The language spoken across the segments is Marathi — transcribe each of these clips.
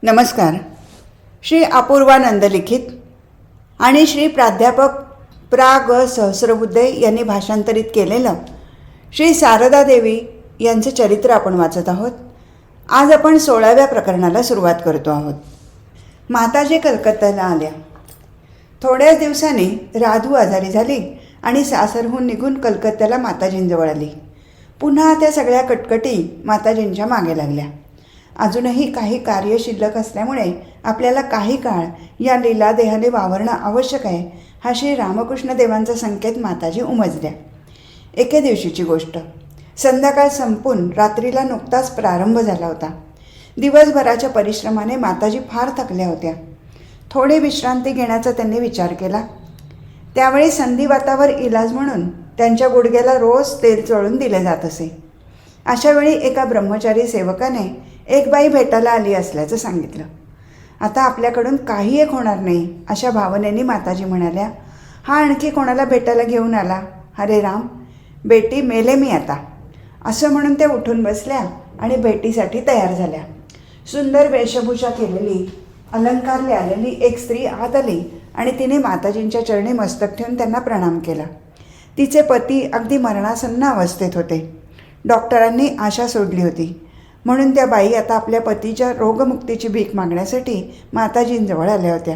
नमस्कार. श्री अपूर्वानंद लिखित आणि श्री प्राध्यापक ग सहस्रबुद्धे यांनी भाषांतरित केलेलं श्री शारदा देवी यांचं चरित्र आपण वाचत आहोत. आज आपण 16व्या प्रकरणाला सुरुवात करतो आहोत. माताजी कलकत्त्याला आल्या. थोड्याच दिवसांनी राधू आजारी झाली आणि सासरहून निघून कलकत्त्याला माताजींजवळ आली. पुन्हा त्या सगळ्या कटकटी माताजींच्या मागे लागल्या. अजूनही काही कार्य शिल्लक असल्यामुळे आपल्याला काही काळ या लीलादेहाने वावरणं आवश्यक आहे, हा श्री रामकृष्ण देवांचा संकेत माताजी उमजल्या. एके दिवशीची गोष्ट. संध्याकाळ संपून रात्रीला नुकताच प्रारंभ झाला होता. दिवसभराच्या परिश्रमाने माताजी फार थकल्या होत्या. थोडी विश्रांती घेण्याचा त्यांनी विचार केला. त्यावेळी संधिवातावर इलाज म्हणून त्यांच्या गुडघ्याला रोज तेल चोळून दिले जात असे. अशावेळी एका ब्रह्मचारी सेवकाने एक बाई भेटायला आली असल्याचं सांगितलं. आता आपल्याकडून काही एक होणार नाही अशा भावनेने माताजी म्हणाल्या, हा आणखी कोणाला भेटायला घेऊन आला? हरे राम, बेटी मेले मी आता. असं म्हणून त्या उठून बसल्या आणि भेटीसाठी तयार झाल्या. सुंदर वेशभूषा केलेली, अलंकारले आलेली एक स्त्री आत आली आणि तिने माताजींच्या चरणी मस्तक ठेवून त्यांना प्रणाम केला. तिचे पती अगदी मरणासन्न अवस्थेत होते. डॉक्टरांनी आशा सोडली होती, म्हणून त्या बाई आता आपल्या पतीच्या रोगमुक्तीची भीक मागण्यासाठी माताजींजवळ आल्या होत्या.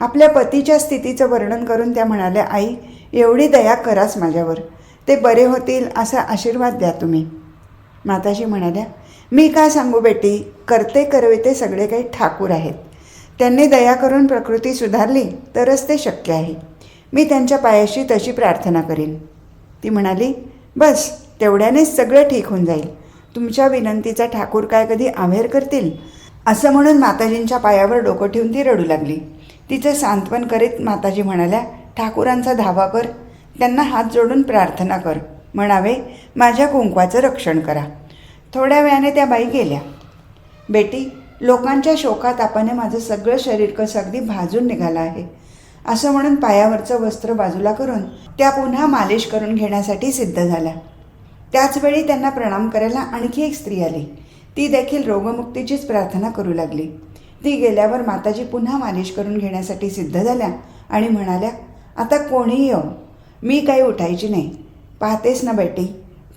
आपल्या पतीच्या स्थितीचं वर्णन करून त्या म्हणाल्या, आई, एवढी दया कराच माझ्यावर, ते बरे होतील असा आशीर्वाद द्या तुम्ही. माताजी म्हणाल्या, मी काय सांगू बेटी, करते करविते सगळे काही ठाकूर आहेत. त्यांनी दया करून प्रकृती सुधारली तरच ते शक्य आहे. मी त्यांच्या पायाशी तशी प्रार्थना करीन. ती म्हणाली, बस तेवढ्यानेच सगळं ठीक होऊन जाईल. तुमच्या विनंतीचा ठाकूर काय कधी आव्हेर करतील? असं म्हणून माताजींच्या पायावर डोकं ठेवून ती रडू लागली. तिचं सांत्वन करीत माताजी म्हणाल्या, ठाकूरांचा धावा कर, त्यांना हात जोडून प्रार्थना कर, म्हणावे माझ्या कुंकवाचं रक्षण करा. थोड्या वेळाने त्या बाई गेल्या. बेटी, लोकांच्या शोकातापाने माझं सगळं शरीर कसं अगदी भाजून निघालं आहे. असं म्हणून पायावरचं वस्त्र बाजूला करून त्या पुन्हा मालिश करून घेण्यासाठी सिद्ध झाल्या. त्याचवेळी त्यांना प्रणाम करायला आणखी एक स्त्री आली. ती देखील रोगमुक्तीचीच प्रार्थना करू लागली. ती गेल्यावर माताजी पुन्हा मालिश करून घेण्यासाठी सिद्ध झाल्या आणि म्हणाल्या, आता कोणीही येऊ, मी काही उठायची नाही. पाहतेस ना बेटी,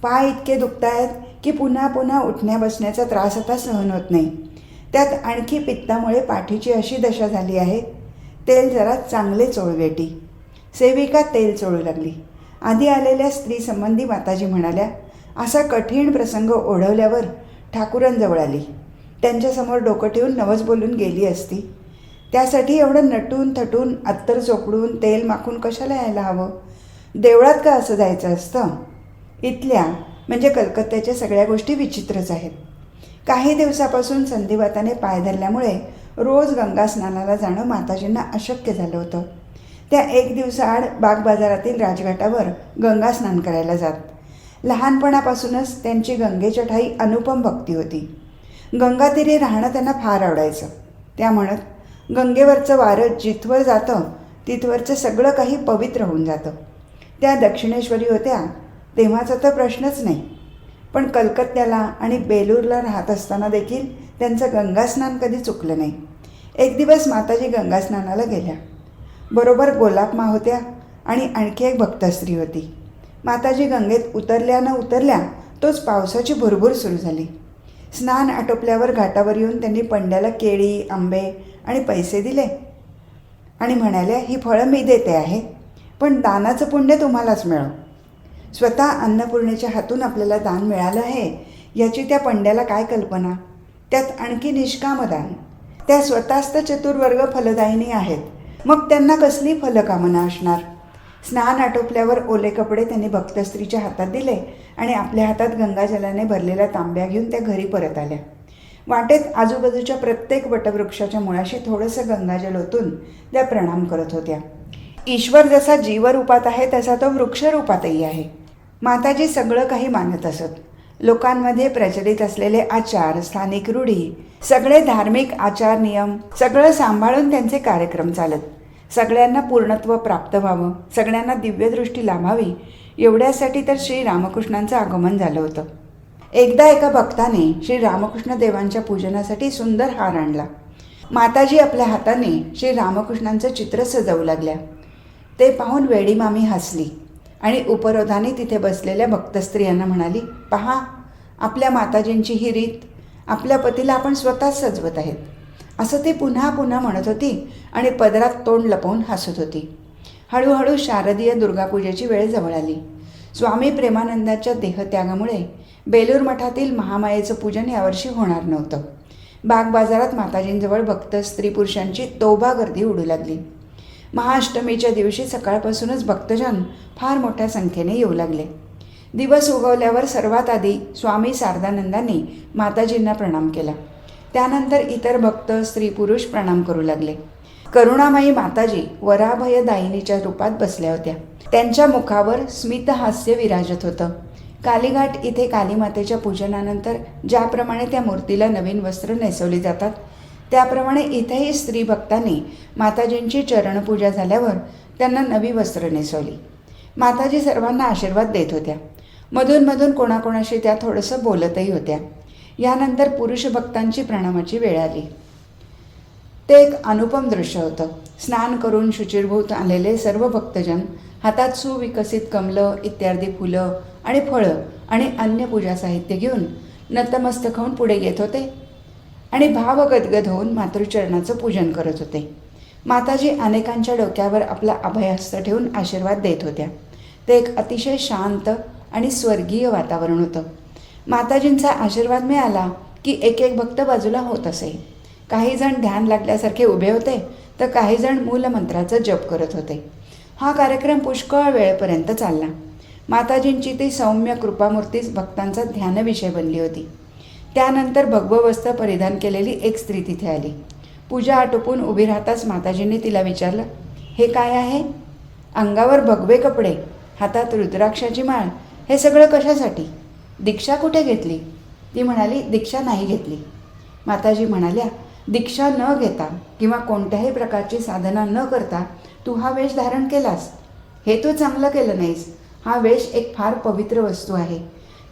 पाय इतके दुखतायत की पुन्हा पुन्हा उठण्या बसण्याचा त्रास आता सहन होत नाही. त्यात आणखी पित्तामुळे पाठीची अशी दशा झाली आहे. तेल जरा चांगले चोळ बेटी. सेविका तेल चोळू लागली. आधी आलेल्या स्त्री संबंधी माताजी म्हणाल्या, असा कठीण प्रसंग ओढवल्यावर ठाकूरांजवळ आली. त्यांच्यासमोर डोकं ठेवून नवस बोलून गेली असती. त्यासाठी एवढं नटून थटून अत्तर चोपडून तेल माखून कशाला यायला हवं? देवळात का असं जायचं असतं? इथल्या म्हणजे कलकत्त्याच्या सगळ्या गोष्टी विचित्रच आहेत. काही दिवसापासून संधिवाताने पाय धरल्यामुळे रोज गंगा स्नानाला जाणं माताजींना अशक्य झालं होतं. त्या एक दिवसाआड बागबाजारातील राजघाटावर गंगा स्नान करायला जात. लहानपणापासूनच त्यांची गंगेच्या ठाई अनुपम भक्ती होती. गंगातीरी राहणं त्यांना फार आवडायचं. त्या म्हणत, गंगेवरचं वारं जिथवर जातं तिथवरचं सगळं काही पवित्र होऊन जातं. त्या दक्षिणेश्वरी होत्या तेव्हाचा तर प्रश्नच नाही. पण कलकत्त्याला आणि बेलूरला राहत असताना देखील त्यांचं गंगास्नान कधी चुकलं नाही. एक दिवस माताजी गंगास्नानाला गेल्या. बरोबर गोलापमा होत्या आणि आणखी एक भक्तस्त्री होती. माताजी गंगेत उतरल्या न उतरल्या तोच पावसाची भुरभुर सुरू झाली. स्नान आटोपल्यावर घाटावर येऊन त्यांनी पंड्याला केळी, आंबे आणि पैसे दिले आणि म्हणाल्या, ही फळं मी देते आहे, पण दानाचं पुण्य तुम्हालाच मिळो. स्वतः अन्नपूर्णेच्या हातून आपल्याला दान मिळालं आहे याची त्या पंड्याला काय कल्पना? त्यात आणखी निष्कामदान. त्या स्वतःच चतुर्वर्ग फलदायिनी आहेत, मग त्यांना कसली फलकामना असणार? स्नान आटोपल्यावर ओले कपडे त्यांनी भक्तस्त्रीच्या हातात दिले आणि आपल्या हातात गंगाजलाने भरलेल्या तांब्या घेऊन त्या घरी परत आल्या. वाटेत आजूबाजूच्या प्रत्येक वटवृक्षाच्या मुळाशी थोडंसं गंगाजल ओतून त्या प्रणाम करत होत्या. ईश्वर जसा जीवरूपात आहे तसा तो वृक्षरूपातही आहे. माताजी सगळं काही मानत असत. लोकांमध्ये प्रचलित असलेले आचार, स्थानिक रूढी, सगळे धार्मिक आचार नियम सगळं सांभाळून त्यांचे कार्यक्रम चालत. सगळ्यांना पूर्णत्व प्राप्त व्हावं, सगळ्यांना दिव्यदृष्टी लाभावी एवढ्यासाठी तर श्री रामकृष्णांचं आगमन झालं होतं. एकदा एका भक्ताने श्री रामकृष्ण देवांच्या पूजनासाठी सुंदर हार आणला. माताजी आपल्या हाताने श्री रामकृष्णांचं चित्र सजवू लागल्या. ते पाहून वेडी मामी हसली आणि उपरोधाने तिथे बसलेल्या भक्त स्त्रियांना म्हणाली, पहा, आपल्या माताजींची ही रीत, आपल्या पतीला आपण स्वतःच सजवत आहेत, असं ती पुन्हा पुन्हा म्हणत होती आणि पदरात तोंड लपवून हसत होती. हळूहळू शारदीय दुर्गापूजेची वेळ जवळ आली. स्वामी प्रेमानंदाच्या देहत्यागामुळे बेलूर मठातील महामायेचं पूजन यावर्षी होणार नव्हतं. बागबाजारात माताजींजवळ भक्त स्त्री पुरुषांची तोबा गर्दी उडू लागली. महाअष्टमीच्या दिवशी सकाळपासूनच भक्तजन फार मोठ्या संख्येने येऊ लागले. दिवस उगवल्यावर सर्वात आधी स्वामी शारदानंदांनी माताजींना प्रणाम केला. त्यानंतर इतर भक्त स्त्री पुरुष प्रणाम करू लागले. करुणामयी माताजी वराभयदायिनीच्या रूपात बसल्या होत्या. त्यांच्या मुखावर स्मितहास्य विराजत होतं. कालीघाट इथे कालीमातेच्या पूजनानंतर ज्याप्रमाणे त्या मूर्तीला नवीन वस्त्र नेसवली जातात, त्याप्रमाणे इथेही स्त्री भक्तांनी माताजींची चरणपूजा झाल्यावर त्यांना नवी वस्त्र नेसवली. माताजी सर्वांना आशीर्वाद देत होत्या. मधून कोणाकोणाशी त्या थोडंसं बोलतही होत्या. यानंतर पुरुष भक्तांची प्रणामाची वेळ आली. ते एक अनुपम दृश्य होतं. स्नान करून शुचिर्भूत आलेले सर्व भक्तजन हातात सुविकसित कमलं इत्यादी फुलं आणि फळं आणि अन्य पूजा साहित्य घेऊन नतमस्तक होऊन पुढे येत होते आणि भावगदगद होऊन मातृचरणाचं पूजन करत होते. माताजी अनेकांच्या डोक्यावर आपला अभयहस्त ठेवून आशीर्वाद देत होत्या. ते एक अतिशय शांत आणि स्वर्गीय वातावरण होतं. माताजींचा आशीर्वाद मिळाला की एक एक भक्त बाजूला होत असे. काही जण ध्यान लागल्यासारखे उभे होते तर काही जण मूलमंत्राचा जप करत होते. हा कार्यक्रम पुष्कळ वेळेपर्यंत चालला. माताजींची ती सौम्य कृपामूर्तीच भक्तांचा ध्यानविषय बनली होती. त्यानंतर भगववस्त्र परिधान केलेली एक स्त्री तिथे आली. पूजा आटोपून उभी राहताच माताजींनी तिला विचारलं, हे काय आहे? अंगावर भगवे कपडे, हातात रुद्राक्षाची माळ, हे सगळं कशासाठी? दीक्षा कुठे घेतली? ती म्हणाली, दीक्षा नाही घेतली. माताजी म्हणाल्या, दीक्षा न घेता किंवा कोणत्याही प्रकारची साधना न करता तू हा वेश धारण केलास, हे तू चांगलं केलं नाहीस. हा वेश एक फार पवित्र वस्तू आहे.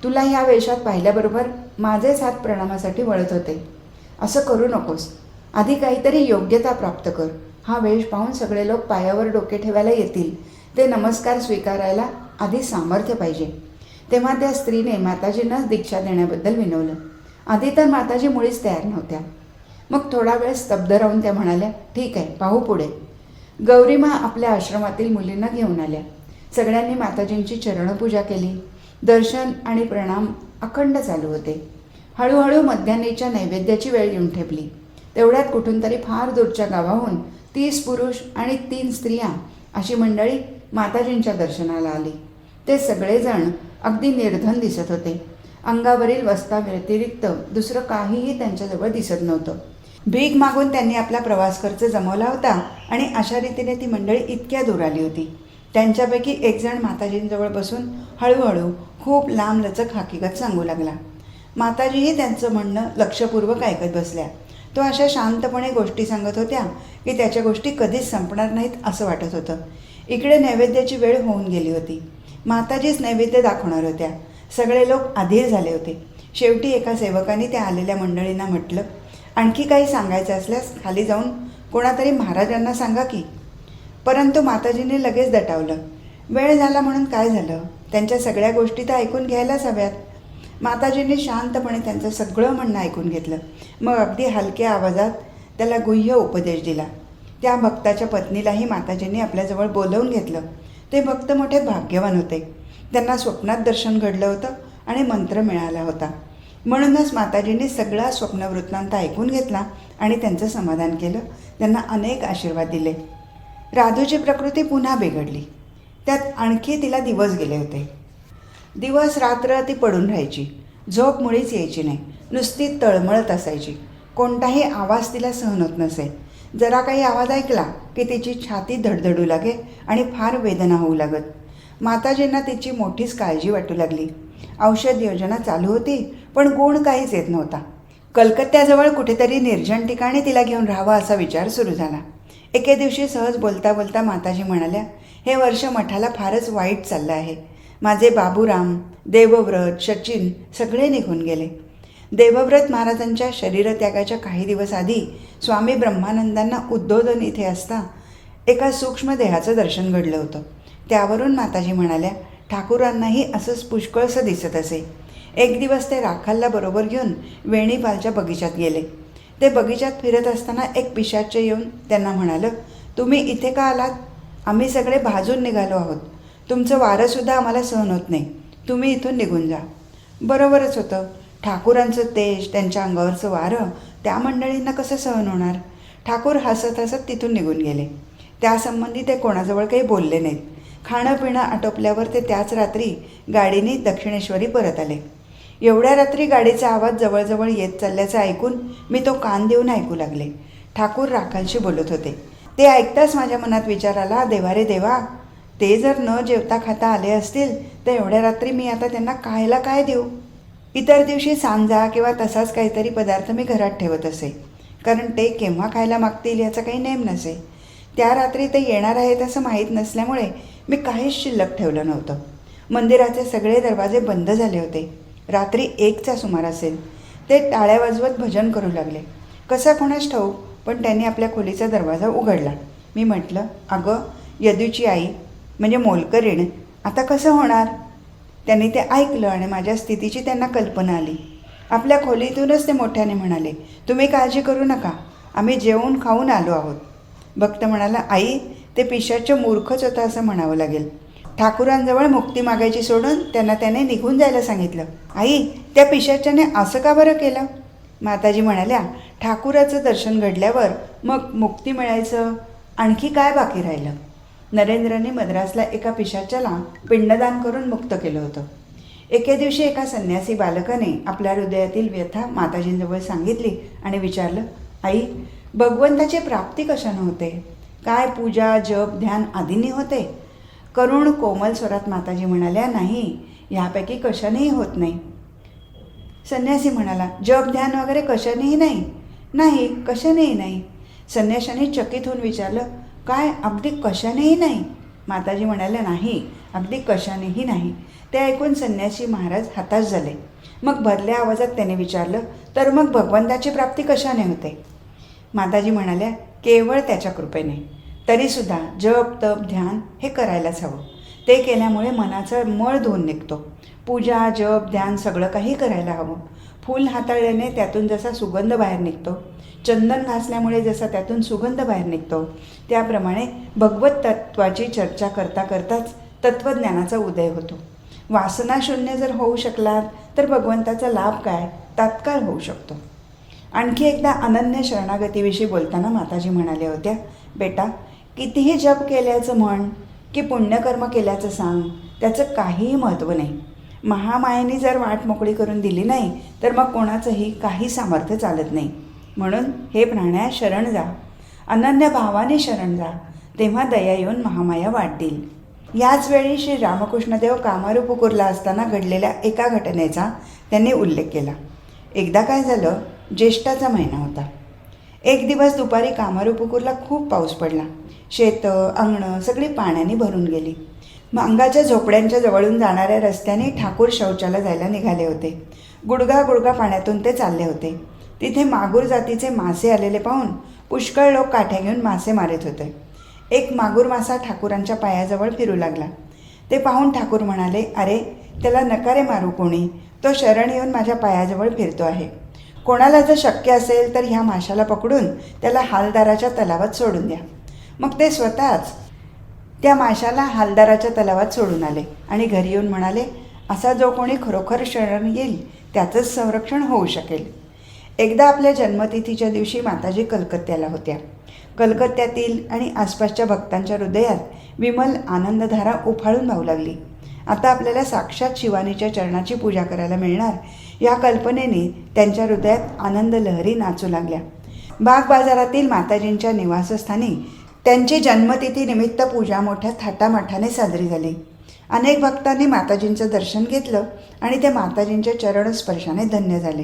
तुला ह्या वेशात पाहिल्याबरोबर माझेच हात प्रणामासाठी वळत होते. असं करू नकोस. आधी काहीतरी योग्यता प्राप्त कर. हा वेश पाहून सगळे लोक पायावर डोके ठेवायला येतील. ते नमस्कार स्वीकारायला आधी सामर्थ्य पाहिजे. तेव्हा त्या स्त्रीने माताजींनाच दीक्षा देण्याबद्दल विनवलं. आधी तर माताजी मुळीच तयार नव्हत्या. मग थोडा वेळ स्तब्ध राहून त्या म्हणाल्या, ठीक आहे, पाहू पुढे. गौरीमा आपल्या आश्रमातील मुलींना घेऊन आल्या. सगळ्यांनी माताजींची चरणपूजा केली. दर्शन आणि प्रणाम अखंड चालू होते. हळूहळू मध्यान्हीच्या नैवेद्याची वेळ येऊन ठेपली. तेवढ्यात कुठून तरी फार दूरच्या गावाहून 30 पुरुष आणि 3 स्त्रिया अशी मंडळी माताजींच्या दर्शनाला आली. ते सगळेजण अगदी निर्धन दिसत होते. अंगावरील वस्त्राव्यतिरिक्त दुसरं काहीही त्यांच्याजवळ दिसत नव्हतं. भीक मागून त्यांनी आपला प्रवास खर्च जमवला होता आणि अशा रीतीने ती मंडळी इतक्या दूर आली होती. त्यांच्यापैकी एक जण माताजींजवळ बसून हळूहळू खूप लांबलचक हकीकत सांगू लागला. माताजीही त्यांचं म्हणणं लक्षपूर्वक ऐकत बसल्या. तो अशा शांतपणे गोष्टी सांगत होत्या की त्याच्या गोष्टी कधीच संपणार नाहीत असं वाटत होतं. इकडे नैवेद्याची वेळ होऊन गेली होती. माताजीच नैवेद्य दाखवणार होत्या. सगळे लोक अधीर झाले होते. शेवटी एका सेवकाने त्या आलेल्या मंडळींना म्हटलं, आणखी काही सांगायचं असल्यास खाली जाऊन कोणातरी महाराजांना सांगा की. परंतु माताजींनी लगेच दटावलं. वेळ झाला म्हणून काय झालं? त्यांच्या सगळ्या गोष्टी तर ऐकून घ्यायलाच हव्यात. माताजींनी शांतपणे त्यांचं सगळं म्हणणं ऐकून घेतलं. मग अगदी हलक्या आवाजात त्याला गुह्य उपदेश दिला. त्या भक्ताच्या पत्नीलाही माताजींनी आपल्याजवळ बोलवून घेतलं. ते भक्त मोठे भाग्यवान होते. त्यांना स्वप्नात दर्शन घडलं होतं आणि मंत्र मिळाला होता. म्हणूनच माताजींनी सगळा स्वप्नवृत्तांत ऐकून घेतला आणि त्यांचं समाधान केलं. त्यांना अनेक आशीर्वाद दिले. राधूची प्रकृती पुन्हा बिघडली. त्यात आणखी तिला दिवस गेले होते. दिवस रात्र ती पडून राहायची. झोप मुळीच यायची नाही. नुसती तळमळत असायची. कोणताही आवाज तिला सहन होत नसे. जरा काही आवाज ऐकला की तिची छाती धडधडू लागे आणि फार वेदना होऊ लागत. माताजींना तिची मोठीच काळजी वाटू लागली. औषध योजना चालू होती पण गुण काहीच येत नव्हता. कलकत्त्याजवळ कुठेतरी निर्जन ठिकाणी तिला घेऊन राहावं असा विचार सुरू झाला. एके दिवशी सहज बोलता बोलता माताजी म्हणाल्या, हे वर्ष मठाला फारच वाईट चाललं आहे. माझे बाबूराम, देवव्रत, सचिन सगळे निघून गेले. देवव्रत महाराजांच्या शरीरत्यागाच्या काही दिवस आधी स्वामी ब्रह्मानंदांना उद्बोधन इथे असता एका सूक्ष्म देहाचं दर्शन घडलं होतं. त्यावरून माताजी म्हणाल्या, ठाकूरांनाही असंच पुष्कळसं दिसत असे. एक दिवस ते राखालला बरोबर घेऊन वेणीपालच्या बगीचात गेले. ते बगीचात फिरत असताना एक पिशाच्च येऊन त्यांना म्हणालं, तुम्ही इथे का आलात? आम्ही सगळे भाजून निघालो आहोत. तुमचं वारंसुद्धा आम्हाला सहन होत नाही. तुम्ही इथून निघून जा. बरोबरच होतं. ठाकूरांचं तेज, त्यांच्या अंगावरचं वारं त्या मंडळींना कसं सहन होणार? ठाकूर हसत हसत तिथून निघून गेले. त्यासंबंधी ते कोणाजवळ काही बोलले नाहीत. खाणं पिणं आटोपल्यावर ते त्याच रात्री गाडीने दक्षिणेश्वरी परत आले. एवढ्या रात्री गाडीचा आवाज जवळजवळ येत चालल्याचं ऐकून मी तो कान देऊन ऐकू लागले. ठाकूर राखालशी बोलत होते. ते ऐकताच माझ्या मनात विचार आला, देवा रे देवा, ते जर न जेवता खाता आले असतील तर एवढ्या रात्री मी आता त्यांना खायला काय देऊ? इतर दिवशी सांजा किंवा तसाच काहीतरी पदार्थ मी घरात ठेवत असे, कारण ते केव्हा खायला मागतील याचा काही नेम नसे. त्या रात्री ते येणार आहेत असं माहीत नसल्यामुळे मी काहीच शिल्लक ठेवलं नव्हतं. मंदिराचे सगळे दरवाजे बंद झाले होते. रात्री 1चा सुमार असेल. ते टाळ्या वाजवत भजन करू लागले. कसा कोणास ठाऊक, पण त्यांनी आपल्या खोलीचा दरवाजा उघडला. मी म्हटलं, अगं यदूची आई म्हणजे मोलकरीण, आता कसं होणार? त्यांनी ते ऐकलं आणि माझ्या स्थितीची त्यांना कल्पना आली. आपल्या खोलीतूनच ते मोठ्याने म्हणाले, तुम्ही काळजी करू नका, आम्ही जेवून खाऊन आलो आहोत. भक्त म्हणाला, आई ते पिशाच्च मूर्खच होतं असं म्हणावं लागेल. ठाकूरांजवळ मुक्ती मागायची सोडून त्यांना त्याने निघून जायला सांगितलं. आई, त्या पिशाच्याने असं का बरं केलं? माताजी म्हणाल्या, ठाकूराचं दर्शन घडल्यावर मग मुक्ती मिळायचं, आणखी काय बाकी राहिलं? नरेंद्रने मद्रासला एका पिशाच्याला पिंडदान करून मुक्त केलं होतं. एके दिवशी एका संन्यासी बालकाने आपल्या हृदयातील व्यथा माताजींजवळ सांगितली आणि विचारलं, आई, भगवंताची प्राप्ती कशानं होते? काय पूजा, जप, ध्यान आदींनी होते? करुण कोमल स्वरात माताजी म्हणाल्या, नाही, ह्यापैकी कशानेही होत नाही. संन्यासी म्हणाला, जप ध्यान वगैरे कशानेही नाही? नाही, कशानेही नाही. संन्याशाने चकित होऊन विचारलं, काय अगदी कशानेही नाही? माताजी म्हणाल्या, नाही, अगदी कशानेही नाही. ते ऐकून संन्यासी महाराज हताश झाले. मग भरल्या आवाजात त्याने विचारलं, तर मग भगवंताची प्राप्ती कशाने होते? माताजी म्हणाल्या, केवळ त्याच्या कृपेने. तरीसुद्धा जप, तप, ध्यान हे करायलाच हवं. ते केल्यामुळे मनाचा मळ धुवून निघतो. पूजा, जप, ध्यान सगळं काही करायला हवं. फूल हाताळल्याने त्यातून जसा सुगंध बाहेर निघतो, चंदन घासल्यामुळे जसा त्यातून सुगंध बाहेर निघतो, त्याप्रमाणे भगवत तत्वाची चर्चा करता करताच तत्त्वज्ञानाचा उदय होतो. वासनाशून्य जर होऊ शकलात तर भगवंताचा लाभ काय तात्काळ होऊ शकतो. आणखी एकदा अनन्य शरणागतीविषयी बोलताना माताजी म्हणाल्या होत्या, बेटा, कितीही जप केल्याचं म्हण की पुण्यकर्म केल्याचं सांग, त्याचं काहीही महत्त्व नाही. महामायेने जर वाट मोकळी करून दिली नाही तर मग कोणाचंही काही सामर्थ्य चालत नाही. म्हणून हे प्राण्या, शरण जा, अनन्य भावाने शरण जा, तेव्हा दया येऊन महामाया वाट देईल. याच वेळी श्री रामकृष्णदेव कामारूपुकूरला असताना घडलेल्या एका घटनेचा त्यांनी उल्लेख केला. एकदा काय झालं, ज्येष्ठाचा महिना होता. एक दिवस दुपारी कामारूपुकूरला खूप पाऊस पडला. शेतं, अंगणं सगळी पाण्याने भरून गेली. मांगाच्या झोपड्यांच्या जवळून जाणाऱ्या रस्त्याने ठाकूर शौचाला जायला निघाले होते. गुडगा गुडगा पाण्यातून ते चालले होते. तिथे मागूर जातीचे मासे आलेले पाहून पुष्कळ लोक काठ्या घेऊन मासे मारत होते. एक मागूर मासा ठाकूरांच्या पायाजवळ फिरू लागला. ते पाहून ठाकूर म्हणाले, अरे, त्याला नका रे मारू कोणी, तो शरण येऊन माझ्या पायाजवळ फिरतो आहे. कोणाला जर शक्य असेल तर ह्या माशाला पकडून त्याला हालदाराच्या तलावात सोडून द्या. मग ते स्वतःच त्या माशाला हालदाराच्या तलावात सोडून आले आणि घरी येऊन म्हणाले, असा जो कोणी खरोखर शरण येईल त्याचंच संरक्षण होऊ शकेल. एकदा आपल्या जन्मतिथीच्या दिवशी माताजी कलकत्त्याला होत्या. कलकत्त्यातील आणि आसपासच्या भक्तांच्या हृदयात विमल आनंदधारा उफाळून वाहू लागली. आता आपल्याला साक्षात शिवानीच्या चरणाची पूजा करायला मिळणार या कल्पनेने त्यांच्या हृदयात आनंद लहरी नाचू लागल्या. बाग बाजारातील माताजींच्या निवासस्थानी त्यांची जन्मतिथी निमित्त पूजा मोठ्या थाटामाठाने साजरी झाली. अनेक भक्तांनी माताजींचं दर्शन घेतलं आणि ते माताजींच्या चरणस्पर्शाने धन्य झाले.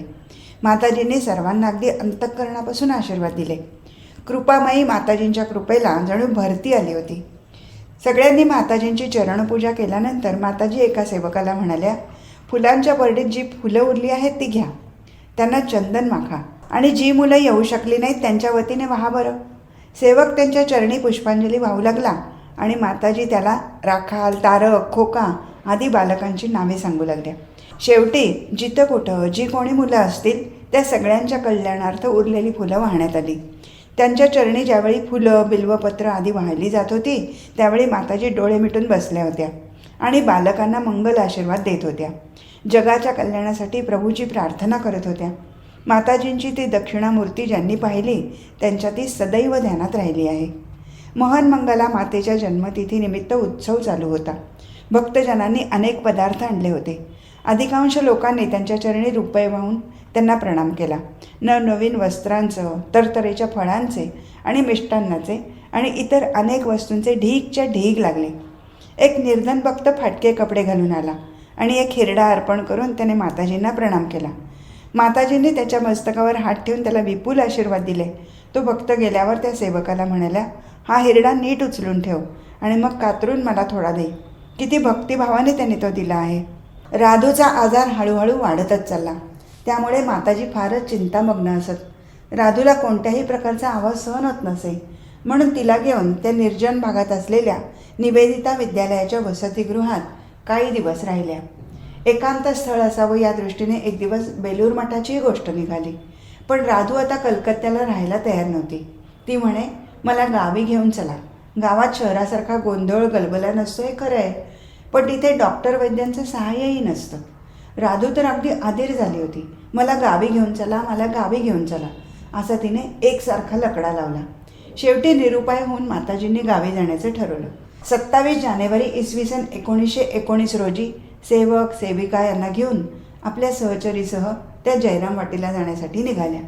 माताजींनी सर्वांना अगदी अंतःकरणापासून आशीर्वाद दिले. कृपामाई माताजींच्या कृपेला जणू भरती आली होती. सगळ्यांनी माताजींची चरणपूजा केल्यानंतर माताजी एका सेवकाला म्हणाल्या, फुलांच्या परडीत जी फुलं उरली आहेत ती घ्या. त्यांना चंदन माखा आणि जी मुलं येऊ शकली नाहीत त्यांच्या वतीने वाहा बरं. सेवक त्यांच्या चरणी पुष्पांजली वाहू लागला आणि माताजी त्याला राखाल, तारक, खोका आदी बालकांची नावे सांगू लागल्या. शेवटी जिथं कुठं जी कोणी मुलं असतील त्या सगळ्यांच्या कल्याणार्थ उरलेली फुलं वाहण्यात आली. त्यांच्या चरणी ज्यावेळी फुलं, बिल्वपत्र आदी वाहिली जात होती त्यावेळी माताजी डोळे मिटून बसल्या होत्या आणि बालकांना मंगल आशीर्वाद देत होत्या. जगाच्या कल्याणासाठी प्रभूची प्रार्थना करत होत्या. माताजींची ती दक्षिणामूर्ती ज्यांनी पाहिली त्यांच्या ती सदैव ध्यानात राहिली आहे. महनमंगला मातेच्या जन्मतिथीनिमित्त उत्सव चालू होता. भक्तजनांनी अनेक पदार्थ आणले होते. अधिकांश लोकांनी त्यांच्या चरणी रुपये वाहून त्यांना प्रणाम केला. नवनवीन वस्त्रांचं, तरतरेच्या फळांचे आणि मिष्टान्नाचे आणि इतर अनेक वस्तूंचे ढीगच्या ढीग लागले. एक निर्धन भक्त फाटके कपडे घालून आला आणि एक हिरडा अर्पण करून त्याने माताजींना प्रणाम केला. माताजींनी त्याच्या मस्तकावर हात ठेवून त्याला विपुल आशीर्वाद दिले. तो भक्त गेल्यावर त्या सेवकाला म्हणाल्या, हा हिरडा नीट उचलून ठेव आणि मग कातरून मला थोडा दे. किती भक्तिभावाने त्याने तो दिला आहे. राधूचा आजार हळूहळू वाढतच चालला. त्यामुळे माताजी फारच चिंतामग्न असत. राधूला कोणत्याही प्रकारचा आवाज सहन होत नसे. म्हणून तिला घेऊन त्या निर्जन भागात असलेल्या निवेदिता विद्यालयाच्या वसतिगृहात काही दिवस राहिल्या. एकांत स्थळ असावं या दृष्टीने एक दिवस बेलूर मठाचीही गोष्ट निघाली. पण राधू आता कलकत्त्याला राहायला तयार नव्हती. ती म्हणे, मला गावी घेऊन चला. गावात शहरासारखा गोंधळ गलबला नसतो हे खरं आहे, पण तिथे डॉक्टर वैद्यांचं सहाय्यही नसतं. राधू तर अगदी अधीर झाली होती. मला गावी घेऊन चला, मला गावी घेऊन चला असा तिने एकसारखा लकडा लावला. शेवटी निरुपाय होऊन माताजींनी गावी जाण्याचं ठरवलं. 27 जानेवारी इसवी सन 1919 रोजी सेवक सेविका यांना घेऊन आपल्या सहचरीसह त्या जयराम वाटीला जाण्यासाठी निघाल्या.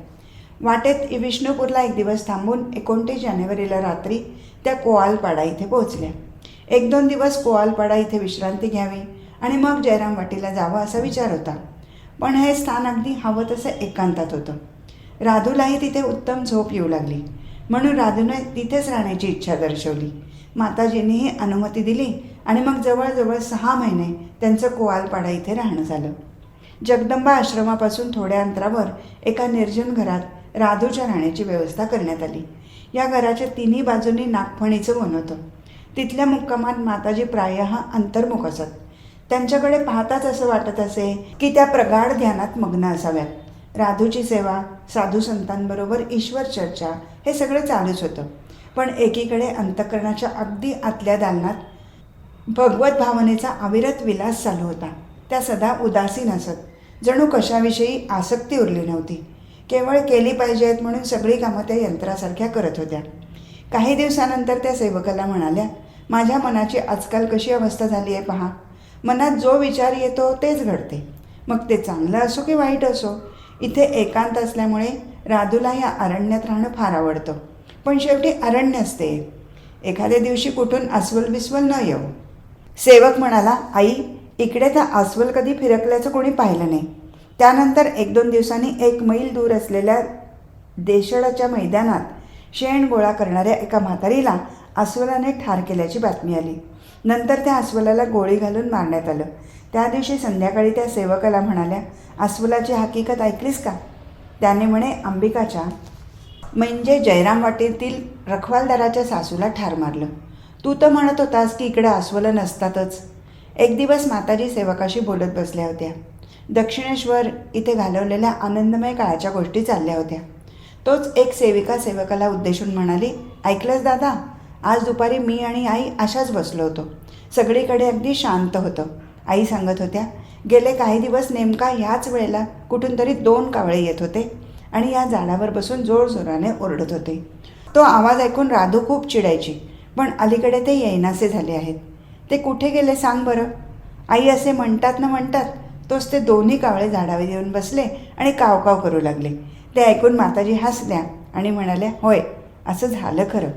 वाटेत विष्णुपूरला एक दिवस थांबून 29 जानेवारीला रात्री त्या कोआलपाडा इथे पोहोचल्या. 1-2 दिवस कोआलपाडा इथे विश्रांती घ्यावी आणि मग जयराम वाटीला जावं असा विचार होता. पण हे स्थान अगदी हवं तसं एकांतात होतं. राधूलाही तिथे उत्तम झोप येऊ लागली. म्हणून राधूने तिथेच राहण्याची इच्छा दर्शवली. माताजींनीही अनुमती दिली आणि मग जवळजवळ 6 महिने त्यांचं कोआलपाडा इथे राहणं झालं. जगदंबा आश्रमापासून थोड्या अंतरावर एका निर्जन घरात राधूच्या राहण्याची व्यवस्था करण्यात आली. या घराच्या तिन्ही बाजूंनी नागफणीचं वन होतं. तिथल्या मुक्कामात माताजी प्रायः अंतर्मुख असत. त्यांच्याकडे पाहताच असं वाटत असे की त्या प्रगाढ ध्यानात मग्न असाव्यात. राधूची सेवा, साधू संतांबरोबर ईश्वर चर्चा हे सगळं चालूच होतं. पण एकीकडे अंतःकरणाच्या अगदी आतल्या दालनात भगवत भावनेचा अविरत विलास चालू होता. त्या सदा उदासीन असत. जणू कशाविषयी आसक्ती उरली नव्हती. केवळ केली पाहिजेत म्हणून सगळी कामं त्या यंत्रासारख्या करत होत्या. काही दिवसानंतर त्या सेवकाला म्हणाल्या, माझ्या मनाची आजकाल कशी अवस्था झाली आहे पहा. मनात जो विचार येतो तेच घडते, मग ते चांगलं असो की वाईट असो. इथे एकांत असल्यामुळे राधूला या अरण्यात राहणं फार आवडतं. पण शेवटी अरण्य असते. एखाद्या दिवशी कुठून अस्वल बिस्वल न येऊ. सेवक म्हणाला, आई इकडे तर अस्वल कधी फिरकल्याचं कोणी पाहिलं नाही. त्यानंतर 1-2 दिवसांनी 1 मैल दूर असलेल्या देशडाच्या मैदानात शेण गोळा करणाऱ्या एका म्हातारीला अस्वलाने ठार केल्याची बातमी आली. नंतर त्या अस्वलाला गोळी घालून मारण्यात आलं. त्या दिवशी संध्याकाळी त्या सेवकाला म्हणाल्या, अस्वलाची हकीकत ऐकलीस का? त्याने म्हणे, अंबिकाच्या म्हणजे जयराम वाटीतील रखवालदाराच्या सासूला ठार मारलं. तू तर म्हणत होतास की इकडे अस्वलं नसतातच. एक दिवस माताजी सेवकाशी बोलत बसल्या होत्या. दक्षिणेश्वर इथे घालवलेल्या आनंदमय काळाच्या गोष्टी चालल्या होत्या. तोच एक सेविका सेवकाला उद्देशून म्हणाली, ऐकलंस दादा, आज दुपारी मी आणि आई अशाच बसलो होतो. सगळीकडे अगदी शांत होतं. आई सांगत होत्या, गेले काही दिवस नेमका ह्याच वेळेला कुठून तरी 2 कावळे येत होते आणि या झाडावर बसून जोरजोराने ओरडत होते. तो आवाज ऐकून राधू खूप चिडायची, पण अलीकडे ते येईनासे झाले आहेत. ते कुठे गेले सांग बरं. आई असे म्हणतात ना म्हणतात तोच ते दोन्ही कावळे झाडावर येऊन बसले आणि कावकाव करू लागले. ते ऐकून माताजी हसल्या आणि म्हणाल्या, होय असं झालं खरं.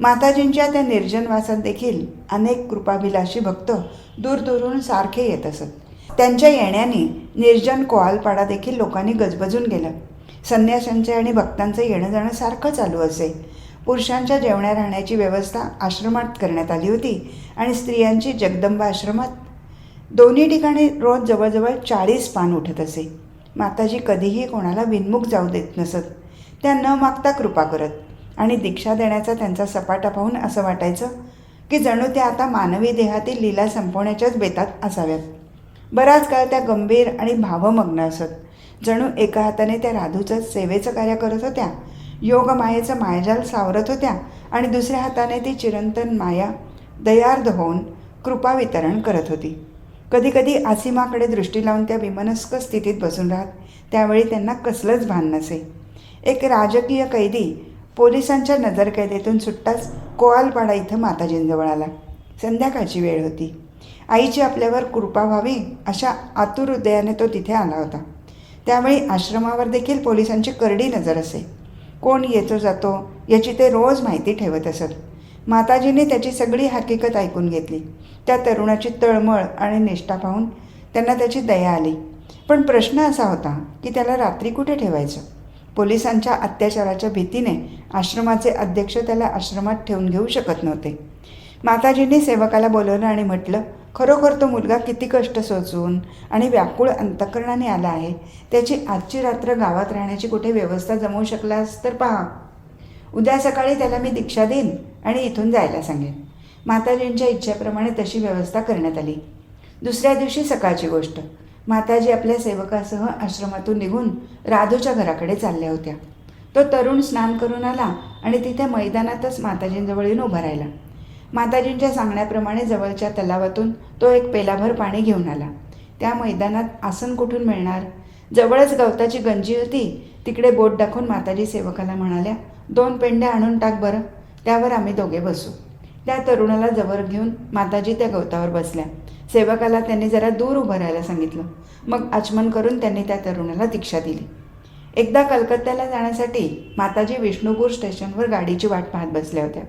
माताजींच्या त्या निर्जनवासात देखील अनेक कृपाभिलाषी भक्त दूरदूरून सारखे येत असत. त्यांच्या येण्याने निर्जन कोआलपाडा देखील लोकांनी गजबजून गेलं. संन्याशांचे आणि भक्तांचं येणं जाणं सारखं चालू असे. पुरुषांच्या जेवण्या राहण्याची व्यवस्था आश्रमात करण्यात आली होती आणि स्त्रियांची जगदंबा आश्रमात. दोन्ही ठिकाणी रोज जवळजवळ 40 पान उठत असे. माताजी कधीही कोणाला बिनमुख जाऊ देत नसत. त्या न मागता कृपा करत आणि दीक्षा देण्याचा त्यांचा सपाटा पाहून असं वाटायचं की जणू त्या आता मानवी देहातील लीला संपवण्याच्याच बेतात असाव्यात. बराच काळ त्या गंभीर आणि भावमग्न असत. जणू एका हाताने त्या राधूचं सेवेचं कार्य करत होत्या, योगमायेचं मायाजाल सावरत होत्या आणि दुसऱ्या हाताने ती चिरंतन माया दयार्द होऊन कृपा वितरण करत होती. कधीकधी आसीमाकडे दृष्टी लावून त्या विमनस्क स्थितीत बसून राहत. त्यावेळी त्यांना कसलंच भान नसे. एक राजकीय कैदी पोलिसांच्या नजरकैदेतून सुट्टाच कोआलपाडा इथं माताजींजवळ आला. संध्याकाळची वेळ होती. आईची आपल्यावर कृपा व्हावी अशा आतुर हृदयाने तो तिथे आला होता. त्यावेळी आश्रमावर देखील पोलिसांची करडी नजर असे. कोण येतो जातो याची ते रोज माहिती ठेवत असत. माताजींनी त्याची सगळी हकीकत ऐकून घेतली. त्या तरुणाची तळमळ आणि निष्ठा पाहून त्यांना त्याची दया आली. पण प्रश्न असा होता की त्याला रात्री कुठे ठेवायचं. पोलिसांच्या अत्याचाराच्या भीतीने आश्रमाचे अध्यक्ष त्याला आश्रमात ठेवून घेऊ शकत नव्हते. माताजींनी सेवकाला बोलवलं आणि म्हटलं, खरोखर तो मुलगा किती कष्ट सोचून आणि व्याकुळ अंतःकरणाने आला आहे. त्याची आजची रात्र गावात राहण्याची कुठे व्यवस्था जमवू शकलास तर पहा. उद्या सकाळी त्याला मी दीक्षा देईन आणि इथून जायला सांगेन. माताजींच्या इच्छेप्रमाणे तशी व्यवस्था करण्यात आली. दुसऱ्या दिवशी सकाळची गोष्ट. माताजी आपल्या सेवकासह आश्रमातून निघून राधूच्या घराकडे चालल्या होत्या. तो तरुण स्नान करून आला आणि तिथे मैदानातच माताजींजवळ येऊन उभा राहिला. माताजींच्या सांगण्याप्रमाणे जवळच्या तलावातून तो एक पेलाभर पाणी घेऊन आला. त्या मैदानात आसन कुठून मिळणार. जवळच गवताची गंजी होती. तिकडे बोट दाखवून माताजी सेवकाला म्हणाल्या, 2 पेंड्या आणून टाक बरं, त्यावर आम्ही दोघे बसू. त्या तरुणाला जवळ घेऊन माताजी त्या गवतावर बसल्या. सेवकाला त्यांनी जरा दूर उभं राहायला सांगितलं. मग आचमन करून त्यांनी त्या तरुणाला दीक्षा दिली. एकदा कलकत्त्याला जाण्यासाठी माताजी विष्णुपूर स्टेशनवर गाडीची वाट पाहत बसल्या होत्या.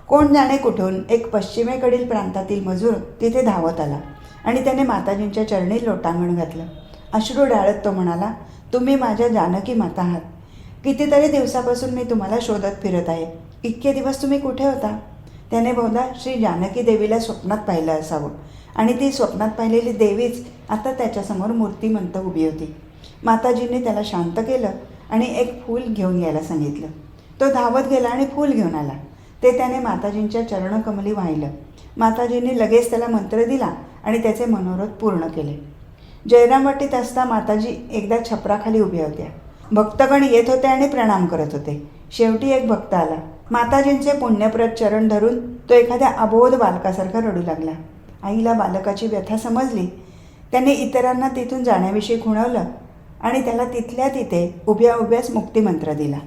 कोण जाणे कुठून एक पश्चिमेकडील प्रांतातील मजूर तिथे धावत आला आणि त्याने माताजींच्या चरणी लोटांगण घातलं. अश्रू डाळत तो म्हणाला, तुम्ही माझ्या जानकी माता आहात. कितीतरी दिवसापासून मी तुम्हाला शोधत फिरत आहे. इतके दिवस तुम्ही कुठे होता. त्याने बहुधा श्री जानकी देवीला स्वप्नात पाहिलं असावं आणि ती स्वप्नात पाहिलेली देवीच आता त्याच्यासमोर मूर्तिमंत उभी होती. माताजींनी त्याला शांत केलं आणि एक फूल घेऊन यायला सांगितलं. तो धावत गेला आणि फूल घेऊन आला. ते त्याने माताजींच्या चरणकमली वाहिलं. माताजींनी लगेच त्याला मंत्र दिला आणि त्याचे मनोरथ पूर्ण केले. जयरामवाटीत असता माताजी एकदा छपराखाली उभ्या होत्या. भक्तगण येत होते आणि प्रणाम करत होते. शेवटी एक भक्त आला. माताजींचे पुण्यप्रद चरण धरून तो एखाद्या अबोध बालकासारखा रडू लागला. आईला बालकाची व्यथा समजली. त्याने इतरांना तिथून जाण्याविषयी खुणवलं आणि त्याला तिथल्या तिथे उभ्या उभ्याच मुक्तिमंत्र दिला.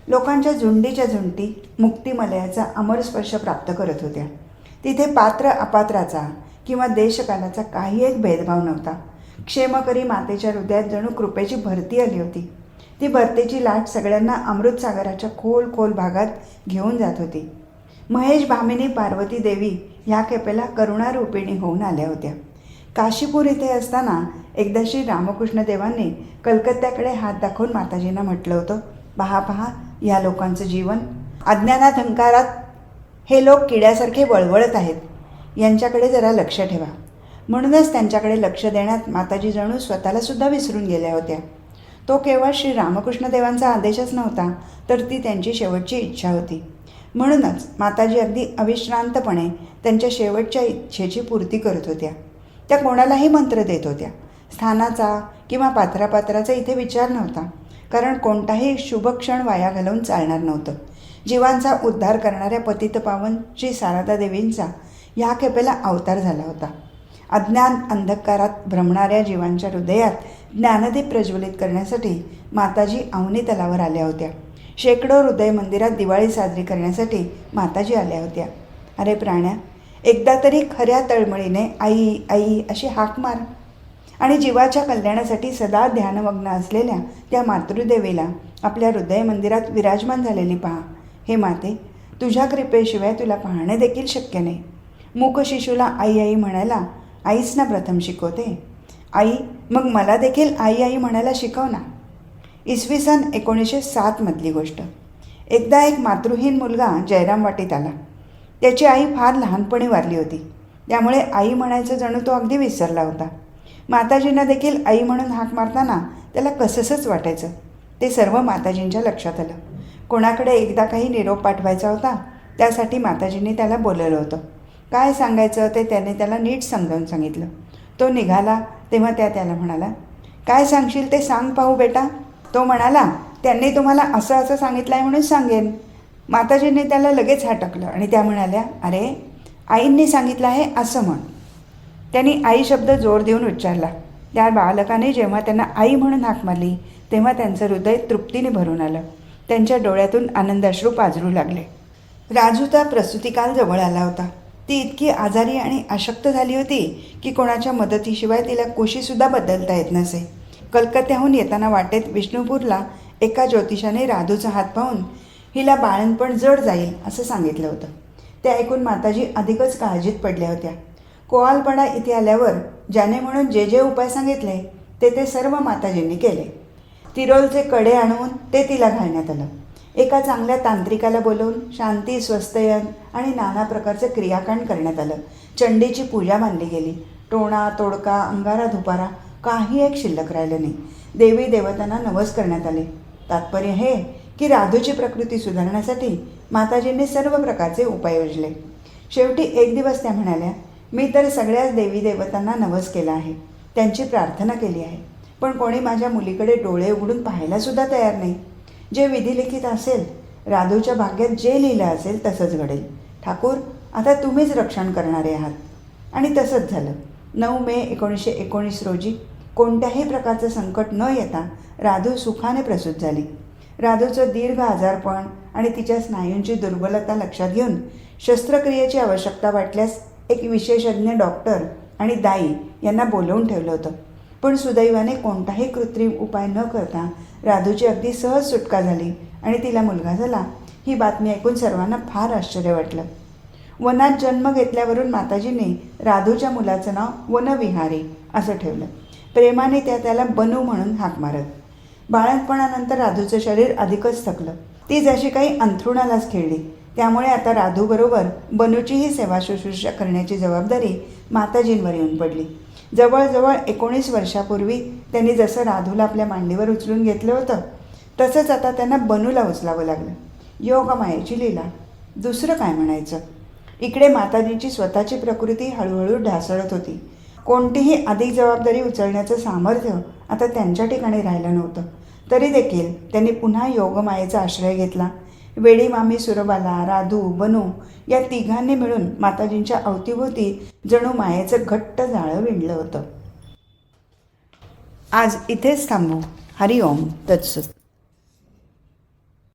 लोकांच्या झुंडीच्या झुंडी मुक्तिमलयाचा अमर स्पर्श प्राप्त करत होत्या. तिथे पात्र अपात्राचा किंवा देशकालाचा काही एक भेदभाव नव्हता. क्षेमकरी मातेच्या हृदयात जणू कृपेची भरती आली होती. ती भरतीची लाट सगळ्यांना अमृतसागराच्या खोल खोल भागात घेऊन जात होती. महेश भामिनी पार्वती देवी ह्या खेपेला करुणारूपिणी होऊन आल्या होत्या. काशीपूर इथे असताना एकदा श्री रामकृष्ण देवांनी कलकत्त्याकडे हात दाखवून माताजींना म्हटलं होतं, पहा पहा या लोकांचं जीवन. अज्ञानात हंकारात हे लोक किड्यासारखे वळवळत आहेत. यांच्याकडे जरा लक्ष ठेवा. म्हणूनच त्यांच्याकडे लक्ष देण्यात माताजी जणू स्वतःला सुद्धा विसरून गेल्या होत्या. तो केवळ श्री रामकृष्ण देवांचा आदेशच नव्हता, तर ती त्यांची शेवटची इच्छा होती. म्हणूनच माताजी अगदी अविश्रांतपणे त्यांच्या शेवटच्या इच्छेची पूर्ती करत होत्या. त्या कोणालाही मंत्र देत होत्या. स्थानाचा किंवा पात्रापात्राचा इथे विचार नव्हता, कारण कोणताही शुभक्षण वाया घालवून चालणार नव्हतं. जीवांचा उद्धार करणाऱ्या पतितपावन श्री शारदा देवींचा ह्या खेपेला अवतार झाला होता. अज्ञान अंधकारात भ्रमणाऱ्या जीवांच्या हृदयात ज्ञानदीप प्रज्वलित करण्यासाठी माताजी अवनी तलावर आल्या होत्या. शेकडो हृदय मंदिरात दिवाळी साजरी करण्यासाठी माताजी आल्या होत्या. अरे प्राण्या, एकदा तरी खऱ्या तळमळीने आई आई अशी हाक मार आणि जीवाच्या कल्याणासाठी सदा ध्यानमग्न असलेल्या त्या मातृदेवीला आपल्या हृदय मंदिरात विराजमान झालेली पहा. हे माते, तुझ्या कृपेशिवाय तुला पाहणे देखील शक्य नाही. मूक शिशूला आई आई म्हणायला आईच ना प्रथम शिकवते. आई, मग मला देखील आई आई म्हणायला शिकव ना. इसवी सन 1907 मधली गोष्ट. एकदा एक मातृहीन मुलगा जयरामवाटीत आला. त्याची आई फार लहानपणी वारली होती. त्यामुळे आई म्हणायचं जणू तो अगदी विसरला होता. माताजींना देखील आई म्हणून हाक मारताना त्याला कसंसंच वाटायचं. ते सर्व माताजींच्या लक्षात आलं. कोणाकडे एकदा काही निरोप पाठवायचा होता, त्यासाठी माताजींनी त्याला बोलवलं होतं. काय सांगायचं ते त्याने त्याला नीट समजावून सांगितलं. तो निघाला तेव्हा त्याला म्हणाला, काय सांगशील ते सांग पाहू बेटा. तो म्हणाला, त्यांनी तुम्हाला असं असं सांगितलं आहे म्हणून सांगेन. माताजींनी त्याला लगेच हटकलं आणि त्या म्हणाल्या, अरे आईंनी सांगितलं आहे असं म्हण. त्यांनी आई शब्द जोर देऊन उच्चारला. त्या बालकाने जेव्हा त्यांना आई म्हणून हाक मारली तेव्हा त्यांचं हृदय तृप्तीने भरून आलं. त्यांच्या डोळ्यातून आनंदाश्रू पाझरू लागले. राजूचा प्रसूतिकाल जवळ आला होता. ती इतकी आजारी आणि अशक्त झाली होती की कोणाच्या मदतीशिवाय तिला कुशीसुद्धा बदलता येत नसे. कलकत्त्याहून येताना वाटेत विष्णुपूरला एका ज्योतिषाने राधूचा हात पाहून हिला बाळणपण जड जाईल असं सांगितलं होतं. ते ऐकून माताजी अधिकच काळजीत पडल्या होत्या. कोवालपाडा इथे आल्यावर ज्याने म्हणून जे जे उपाय सांगितले ते सर्व माताजींनी केले. तिरोलचे कडे आणून ते तिला घालण्यात आलं. एका चांगल्या तांत्रिकाला बोलवून शांती, स्वस्तयन आणि नाना प्रकारचे क्रियाकांड करण्यात आलं. चंडीची पूजा मानली गेली. टोणा, तोडका, अंगारा, धुपारा काही एक शिल्लक राहिलं नाही. देवी देवतांना नवस करण्यात आले. तात्पर्य हे की राधूची प्रकृती सुधारण्यासाठी माताजींनी सर्व प्रकारचे उपाय योजले. शेवटी एक दिवस त्या म्हणाल्या, मी तर सगळ्याच देवी देवतांना नवस केला आहे, त्यांची प्रार्थना केली आहे, पण कोणी माझ्या मुलीकडे डोळे उघडून पाहायलासुद्धा तयार नाही. जे विधिलिखित असेल, राधूच्या भाग्यात जे लिहिलं असेल तसंच घडेल. ठाकूर, आता तुम्हीच रक्षण करणारे आहात. आणि तसंच झालं. 9 मे 1919 रोजी कोणत्याही प्रकारचं संकट न येता राधू सुखाने प्रसूत झाली. राधूचं दीर्घ आजारपण आणि तिच्या स्नायूंची दुर्बलता लक्षात घेऊन शस्त्रक्रियेची आवश्यकता वाटल्यास एक विशेषज्ञ डॉक्टर आणि दाई यांना बोलवून ठेवलं होतं. पण सुदैवाने कोणताही कृत्रिम उपाय न करता राधूची अगदी सहज सुटका झाली आणि तिला मुलगा झाला. ही बातमी ऐकून सर्वांना फार आश्चर्य वाटलं. वनात जन्म घेतल्यावरून माताजींनी राधूच्या मुलाचं नाव वनविहारी असं ठेवलं. प्रेमाने त्याला बनू म्हणून हाक मारत. बाळंतपणानंतर राधूचं शरीर अधिकच थकलं. ती जशी काही अंथरुणालाच खेळली. त्यामुळे आता राधूबरोबर बनूचीही सेवा शुश्रूषा करण्याची जबाबदारी माताजींवर येऊन पडली. जवळजवळ 19 वर्षापूर्वी त्यांनी जसं राधूला आपल्या मांडीवर उचलून घेतलं होतं तसंच आता त्यांना बनूला उचलावं लागलं. योगमायेची लीला, दुसरं काय म्हणायचं. इकडे माताजींची स्वतःची प्रकृती हळूहळू ढासळत होती. कोणतीही अधिक जबाबदारी उचलण्याचं सामर्थ्य आता त्यांच्या ठिकाणी राहिलं नव्हतं. तरी देखील त्यांनी पुन्हा योगमायेचा आश्रय घेतला. वेडी मामी सुरबाला, राधू, बनू या तिघांनी मिळून माताजींच्या अवतीभोवती जणू मायेचं घट्ट जाळं विणलं होतं. आज इथेच थांबू. हरिओम तत्सत.